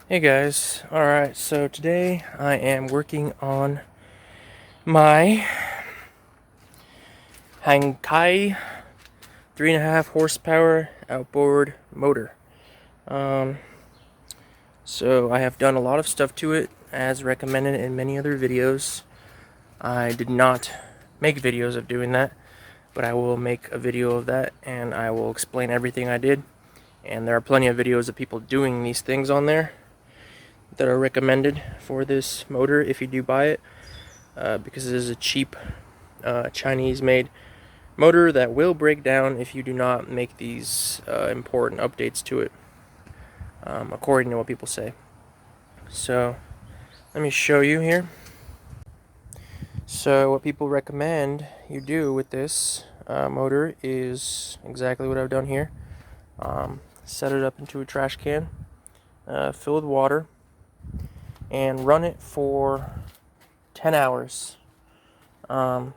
Hey guys, alright, so today I am working on my Hangkai 3.5 horsepower outboard motor. Um, so I have done a lot of stuff to it as recommended in many other videos. I did not make videos of doing that, but I will make a video of that and I will explain everything I did. And there are plenty of videos of people doing these things on there that are recommended for this motor if you do buy it, because it is a cheap Chinese-made motor that will break down if you do not make these important updates to it, according to what people say. So let me show you here. So what people recommend you do with this motor is exactly what I've done here. Set it up into a trash can, fill with water, and run it for 10 hours. 1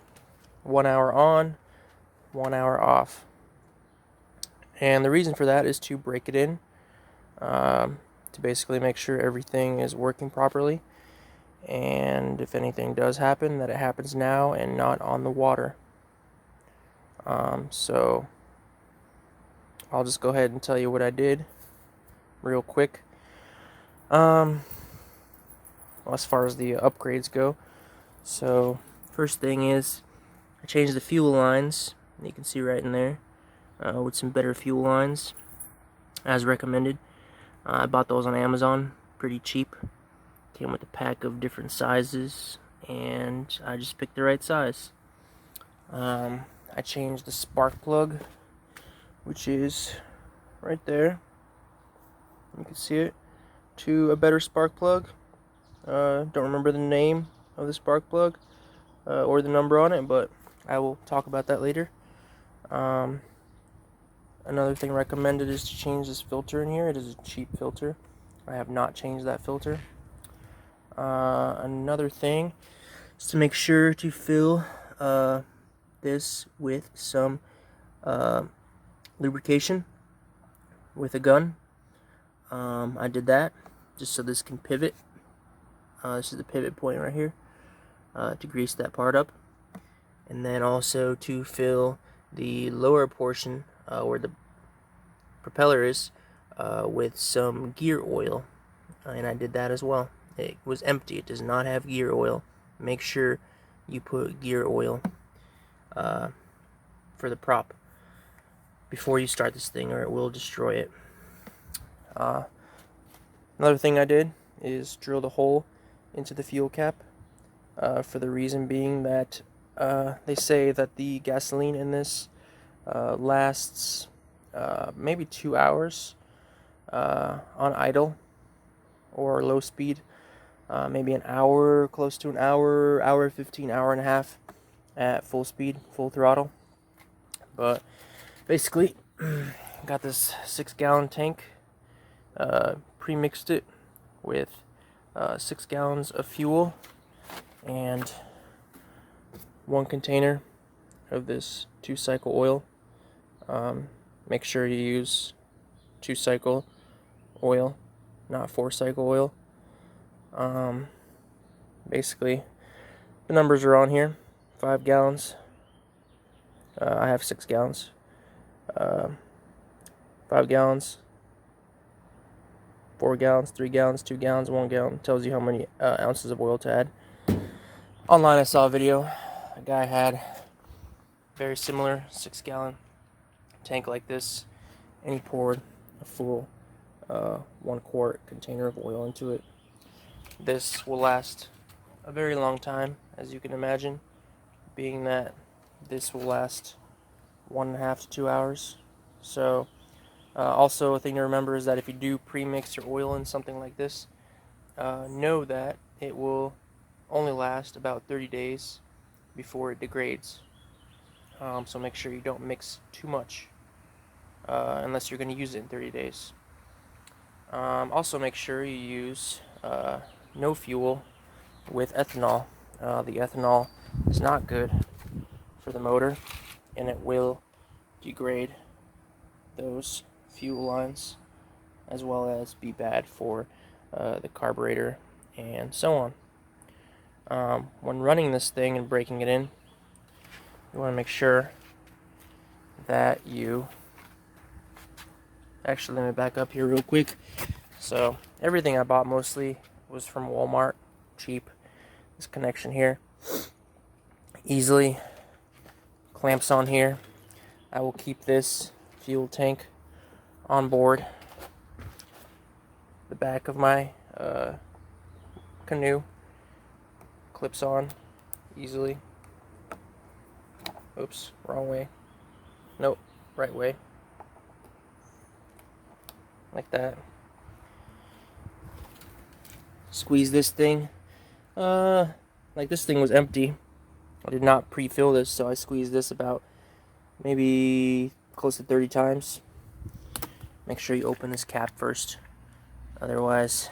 hour on, 1 hour off. And the reason for that is to break it in, to basically make sure everything is working properly. And if anything does happen, that it happens now and not on the water. So I'll just go ahead and tell you what I did real quick. As far as the upgrades go, so first thing is I changed the fuel lines. You can see right in there, with some better fuel lines as recommended. I bought those on Amazon, pretty cheap. Came with a pack of different sizes, and I just picked the right size. I changed the spark plug, which is right there. You can see it, to a better spark plug. Don't remember the name of the spark plug or the number on it, but I will talk about that later. Another thing recommended is to change this filter in here. It is a cheap filter. I have not changed that filter. Another thing is to make sure to fill this with some lubrication with a gun. I did that just so this can pivot. This is the pivot point right here, to grease that part up. And then also to fill the lower portion where the propeller is with some gear oil. And I did that as well. It was empty. It does not have gear oil. Make sure you put gear oil for the prop before you start this thing, or it will destroy it. Another thing I did is drill the hole into the fuel cap, for the reason being that they say that the gasoline in this lasts maybe 2 hours on idle or low speed, maybe an hour, close to an hour, hour 15, hour and a half at full speed, full throttle. But basically, got this 6-gallon tank, pre-mixed it with 6 gallons of fuel and 1 container of this 2-cycle oil. Make sure you use 2-cycle oil, not 4-cycle oil. Basically, the numbers are on here. 5 gallons. I have 6 gallons. 5 gallons, 4 gallons, 3 gallons, 2 gallons, 1 gallon. Tells you how many ounces of oil to add. Online I saw a video. A guy had very similar 6-gallon tank like this, and he poured a full 1-quart container of oil into it. This will last a very long time, as you can imagine, being that this will last 1.5 to 2 hours. So also a thing to remember is that if you do pre-mix your oil in something like this, know that it will only last about 30 days before it degrades. So make sure you don't mix too much unless you're going to use it in 30 days. Also make sure you use no fuel with ethanol. The ethanol is not good for the motor, and it will degrade those fuel lines, as well as be bad for the carburetor, and so on. When running this thing and breaking it in, you want to make sure that you... Actually, let me back up here real quick. So, everything I bought mostly was from Walmart, cheap. This connection here easily clamps on here. I will keep this fuel tank on board the back of my canoe. Clips on easily. Oops, wrong way. Nope, right way. Like that. Squeeze this thing. Like this thing was empty. I did not pre-fill this, so I squeezed this about maybe close to 30 times. Make sure you open this cap first. Otherwise,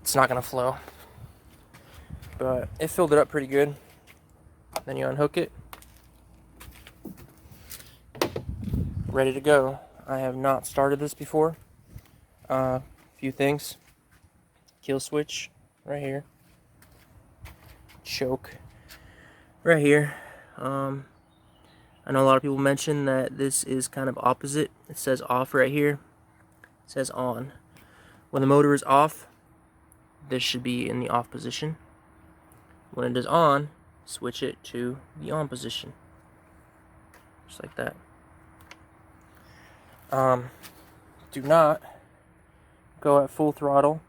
it's not gonna flow. But it filled it up pretty good. Then you unhook it. Ready to go. I have not started this before. Few things. Kill switch right here. Choke right here. I know a lot of people mention that this is kind of opposite. It says off right here. It says on. When the motor is off, this should be in the off position. When it is on, switch it to the on position. Just like that. Do not go at full throttle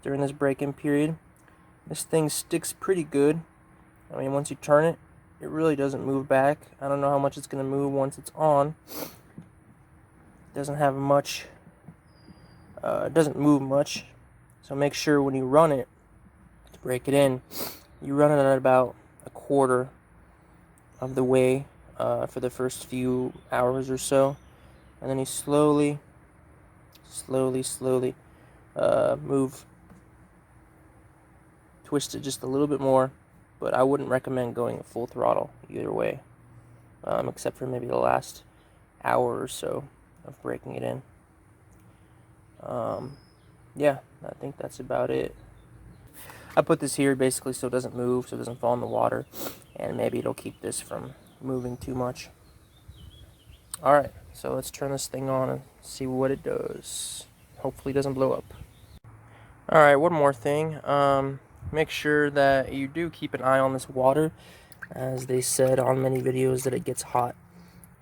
during this break-in period. This thing sticks pretty good. I mean, once you turn it, it really doesn't move back. I don't know how much it's going to move once it's on. It doesn't have much, it doesn't move much. So make sure when you run it, to break it in, you run it at about a quarter of the way for the first few hours or so. And then you slowly move, twist it just a little bit more, but I wouldn't recommend going at full throttle either way, except for maybe the last hour or so of breaking it in. Yeah, I think that's about it. I put this here basically so it doesn't move, so it doesn't fall in the water, and maybe it'll keep this from moving too much. Alright, so let's turn this thing on and see what it does. Hopefully it doesn't blow up. Alright, one more thing. Make sure that you do keep an eye on this water. As they said on many videos that it gets hot,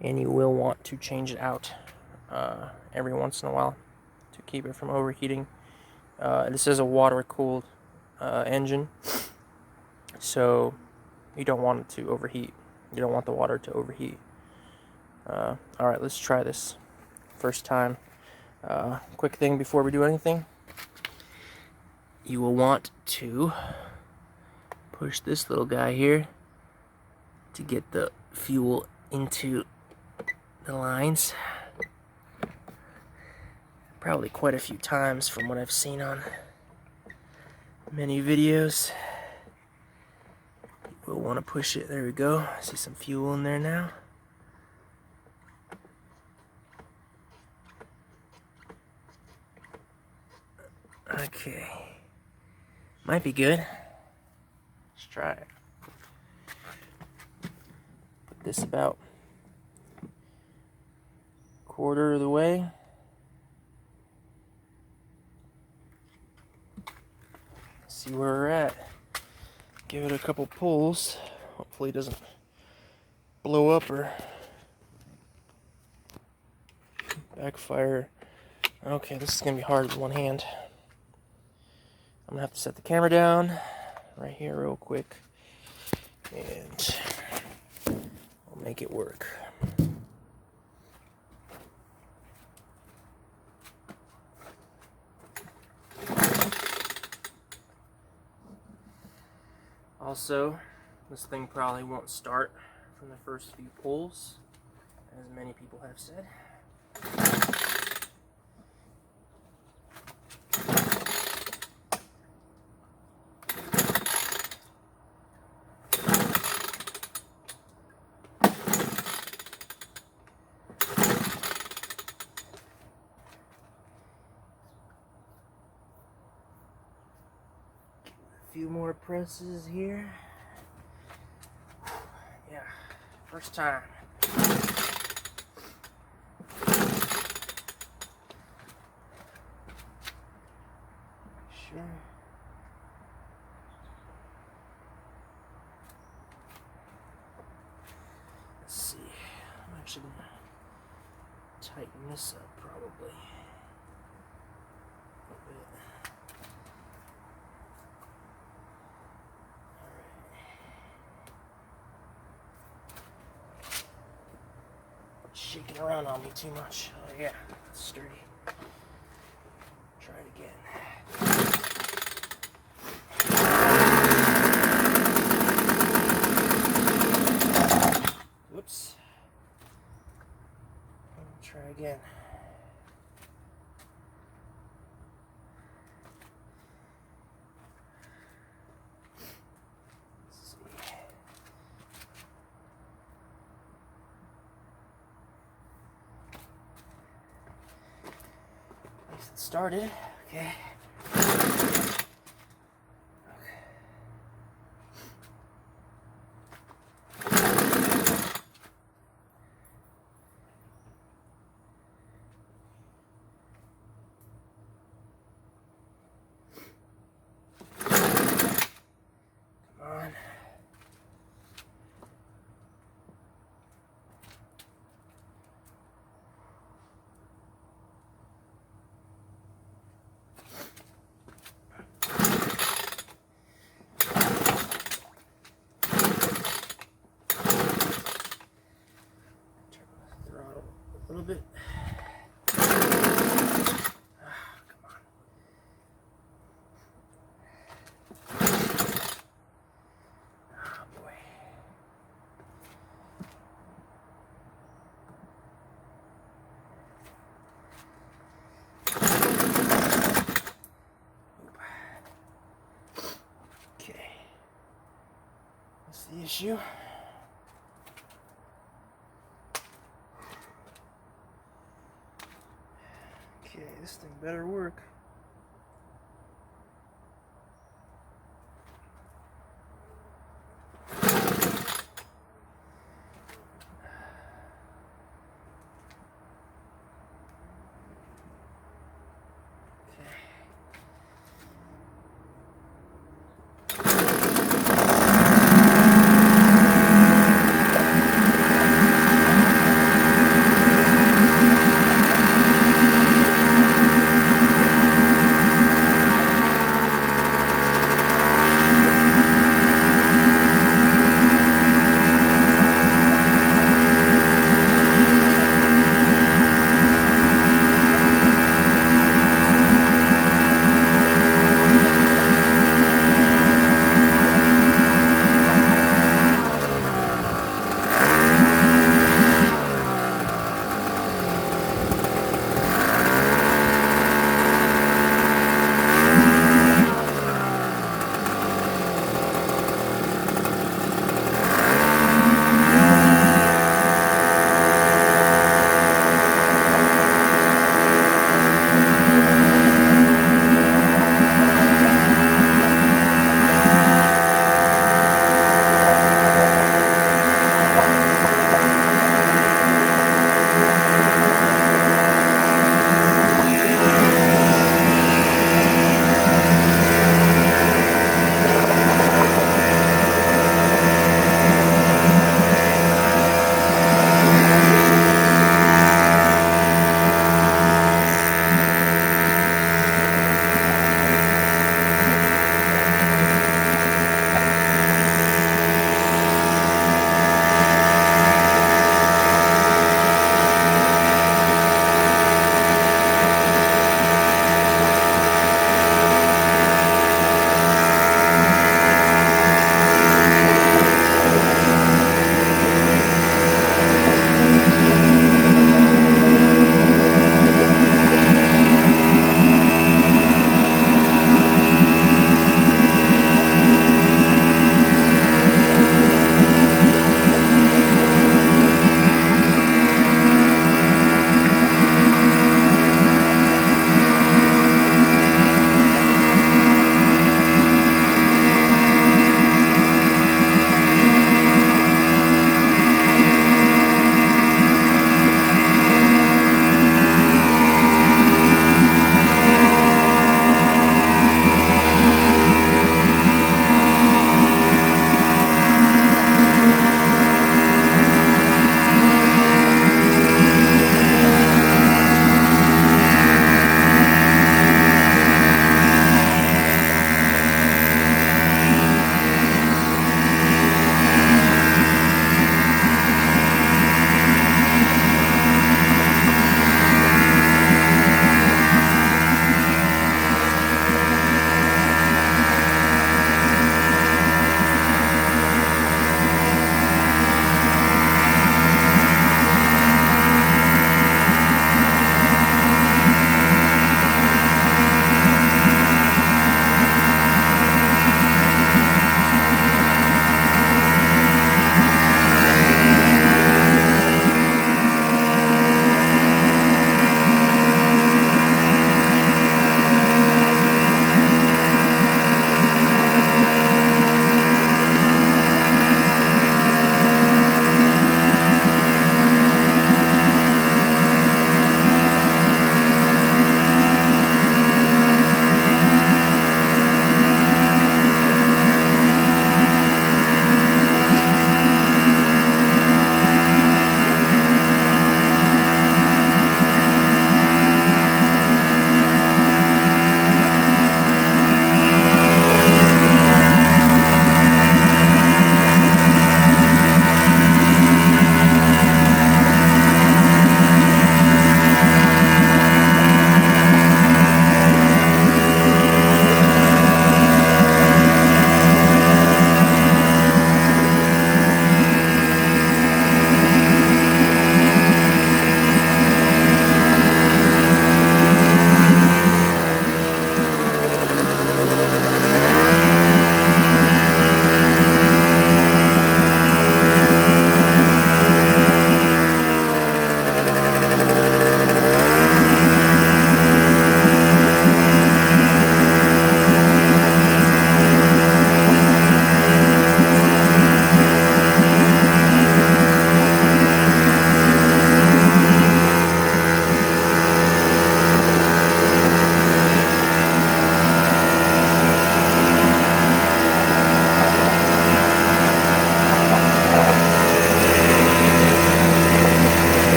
and you will want to change it out every once in a while to keep it from overheating. This is a water-cooled engine, so you don't want it to overheat. You don't want the water to overheat. Alright, let's try this. First time. Quick thing before we do anything. You will want to push this little guy here to get the fuel into the lines. Probably quite a few times from what I've seen on many videos. We'll want to push it. There we go. I see some fuel in there now. Okay. Might be good. Let's try it. Put this about a quarter of the way. See where we're at. Give it a couple pulls. Hopefully it doesn't blow up or backfire. Okay, this is gonna be hard with one hand. I'm gonna have to set the camera down right here real quick, and I'll make it work. Also, this thing probably won't start from the first few pulls, as many people have said. few more presses here. Yeah, first time. Sure. Let's see. I'm actually gonna tighten this up probably. A little bit. Shaking around on me too much. Oh yeah, it's sturdy. Try it again. Whoops. Try again. Let's see. At least it started. Okay. A little bit. Come on. Oh boy. Okay. That's the issue. Okay, this thing better work.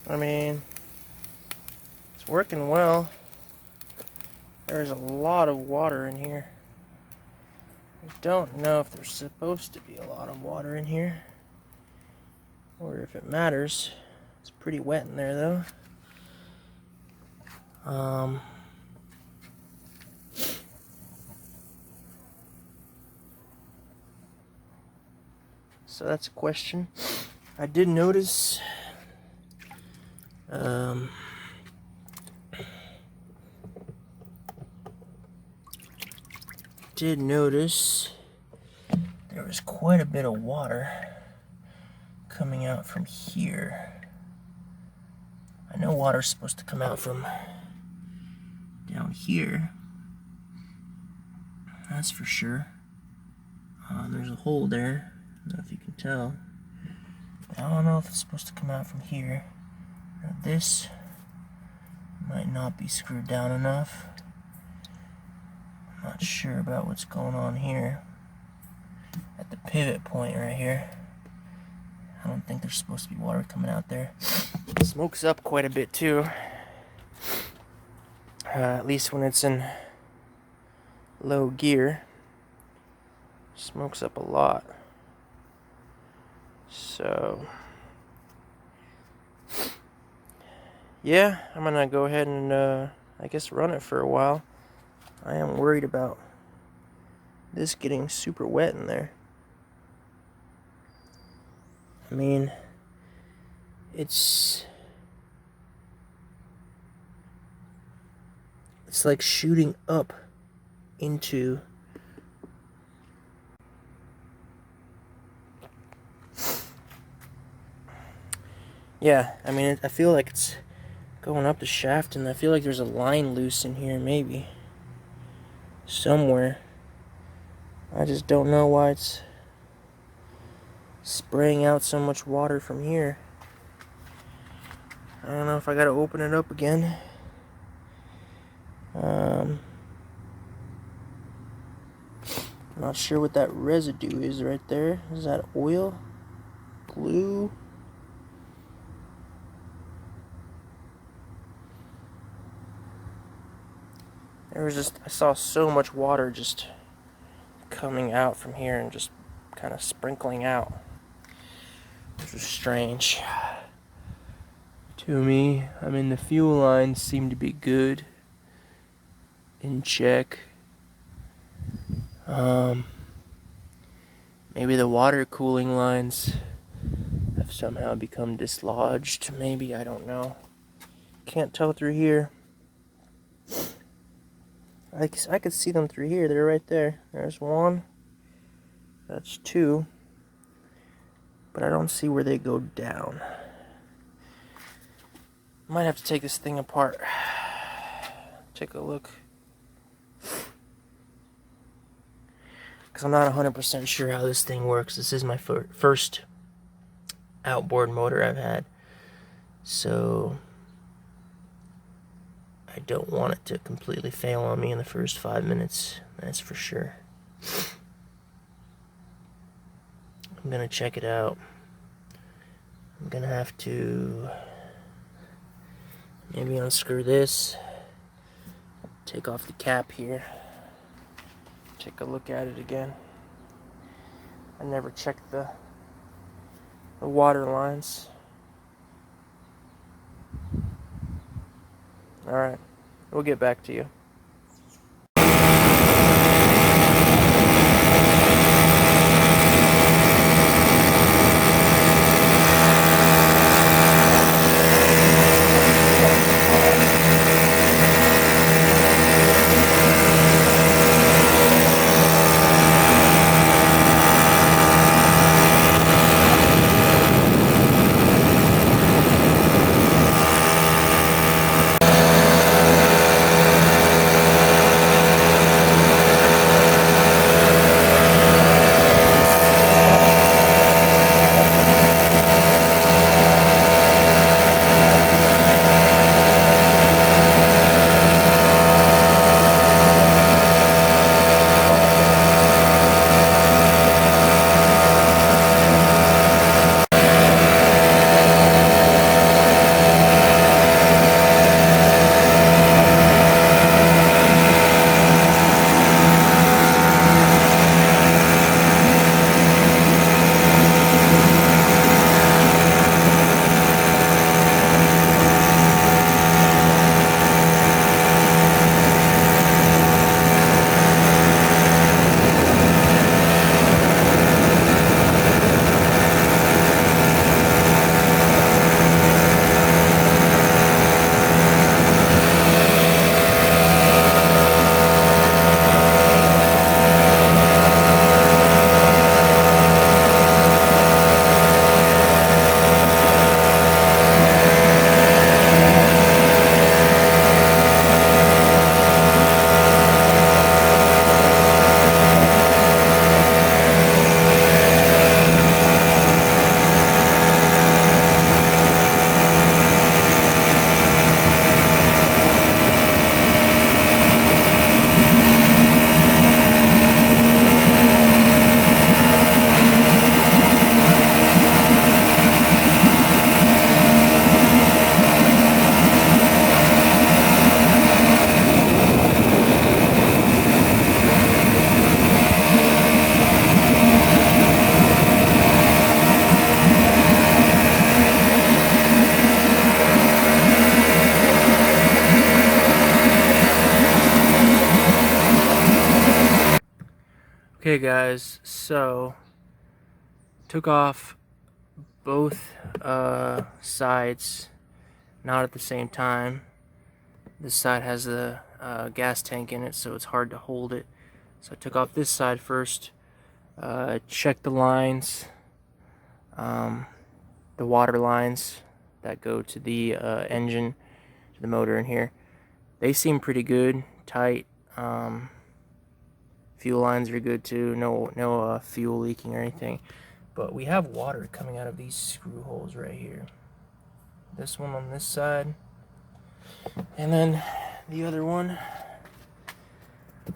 I mean, it's working well. There's a lot of water in here. I don't know if there's supposed to be a lot of water in here, or if it matters. It's pretty wet in there though. So that's a question. I did notice there was quite a bit of water coming out from here. I know water's supposed to come out from down here. That's for sure. There's a hole there. I don't know if you can tell. I don't know if it's supposed to come out from here. Now this might not be screwed down enough. I'm not sure about what's going on here. At the pivot point right here. I don't think there's supposed to be water coming out there. It smokes up quite a bit too. At least when it's in low gear. Smokes up a lot. So yeah, I'm gonna go ahead and I guess run it for a while. I am worried about this getting super wet in there. I mean, it's like shooting up into yeah, I mean, I feel like it's going up the shaft, and I feel like there's a line loose in here, maybe. Somewhere. I just don't know why it's spraying out so much water from here. I don't know if I gotta open it up again. Not sure what that residue is right there. Is that oil? Glue? There was just, I saw so much water just coming out from here and just kind of sprinkling out, which was strange to me. I mean, the fuel lines seem to be good, in check. Maybe the water cooling lines have somehow become dislodged. Maybe, I don't know. Can't tell through here. I could see them through here. They're right there. There's one. That's two. But I don't see where they go down. Might have to take this thing apart. Take a look. Because I'm not 100% sure how this thing works. This is my first outboard motor I've had. So I don't want it to completely fail on me in the first 5 minutes. That's for sure. I'm going to check it out. I'm going to have to maybe unscrew this. Take off the cap here. Take a look at it again. I never checked the water lines. Alright, we'll get back to you. Okay guys, so took off both sides, not at the same time. This side has the gas tank in it, so it's hard to hold it. So I took off this side first, checked the lines, the water lines that go to the engine, to the motor in here. They seem pretty good, tight. Fuel lines are good too, no fuel leaking or anything. But we have water coming out of these screw holes right here. This one on this side, and then the other one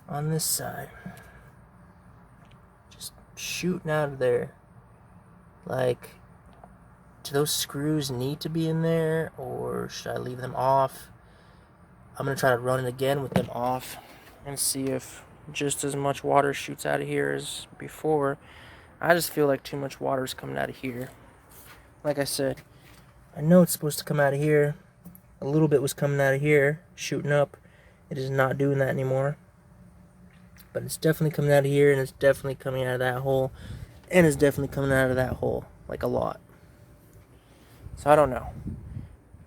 on this side. Just shooting out of there. Like, do those screws need to be in there, or should I leave them off? I'm gonna try to run it again with them off and see if just as much water shoots out of here as before. I just feel like too much water is coming out of here. Like I said, I know it's supposed to come out of here. A little bit was coming out of here, shooting up. It is not doing that anymore. But it's definitely coming out of here, and it's definitely coming out of that hole, and it's definitely coming out of that hole, like a lot. So I don't know.